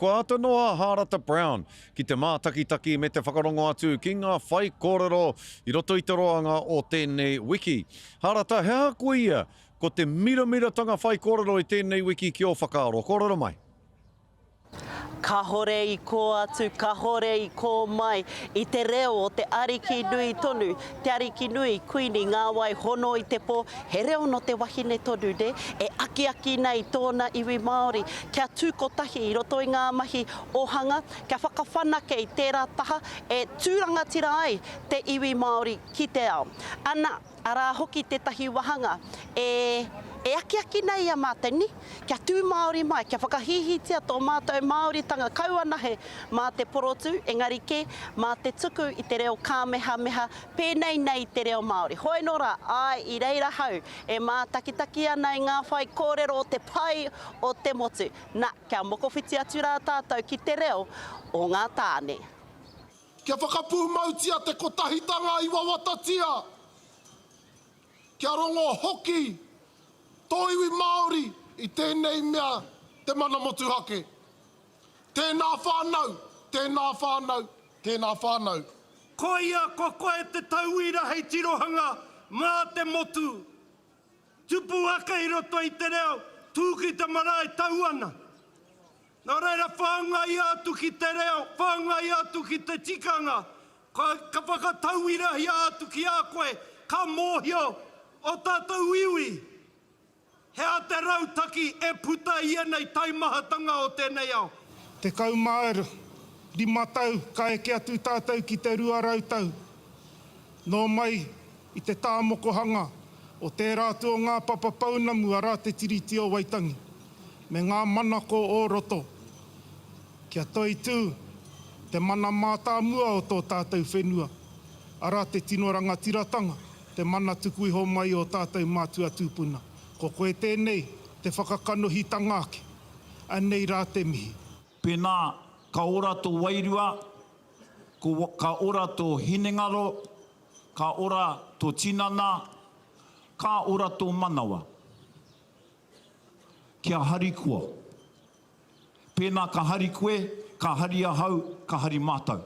Ko ata noa Harata Brown ki te mātakitaki me te whakarongo atu ki ngā whai kōrero i roto i te roanga o tēnei wiki. Harata, hea koe ia ko te miramiratanga whai kōrero i tēnei wiki ki o whakaaro. Kōrero mai. Ka hore i ko atu, ka hore i ko mai, i te reo o te ariki nui tonu, te ariki nui kuini ngā wai hono i te pō, he reo no te wahine tonu de, e aki nei tōna iwi Māori, kia tūkotahi i roto i ngā mahi ohanga, kia whakawhanake i tērā taha, e tūrangatira ai te iwi Māori ki te ao. Ana, ara hoki te tahi wahanga, e aki nei a māteni, kia tū Māori mai, kia whakahihitia tō mātou Māoritanga kauanahe mā te porotu, engari ke, mā te tuku i te reo kāmehameha, pēnei nei te reo Māori. Hoi nora, ai, i reira hau, e mā takitaki ana i ngā whai kōrero o te pai o te motu. Nā, kia mokowhiti atu rā tātou ki te reo o ngā tāne. Kia whakapūmautia te kotahitanga i wawatatia. Kia rongo hoki, tō iwi Māori i tēnei mea te mana motuhake. Tēnā whānau, tēnā whānau, tēnā whānau. Ko ia, ko koe te tauira hei tirohanga mā te motu. Tupu aka i roto i te reo, tūki te marae tauana. Nā reira whāngai atu ki te reo, whāngai atu ki te tikanga. Ka whakatauira hi atu ki a koe, ka mōhio o tātou iwi. Hea te rautaki e puta ia nei taimahatanga o tēnei ao. Te kaumāero, 5 tau, ka eke atu tātou ki te 2 rautau. Nō mai, i te tāmokohanga, o te rātua ngā papapaunamu a rā te tiriti o Waitangi, me ngā manako o roto. Kia toi tū, te mana mātāmua o tō tātou whenua, a rā te tino rangatiratanga, te mana tuku iho mai o tātou mātua tūpuna. Ko koe tēnei, te whakakanohitanga ake, anei rā te mihi. Pēnā, ka ora tō wairua, ka ora tō hinengaro, ka ora tō tinana, ka ora tō manawa. Kia hari kua. Pēnā ka hari koe, ka hari ahau, ka hari mātau.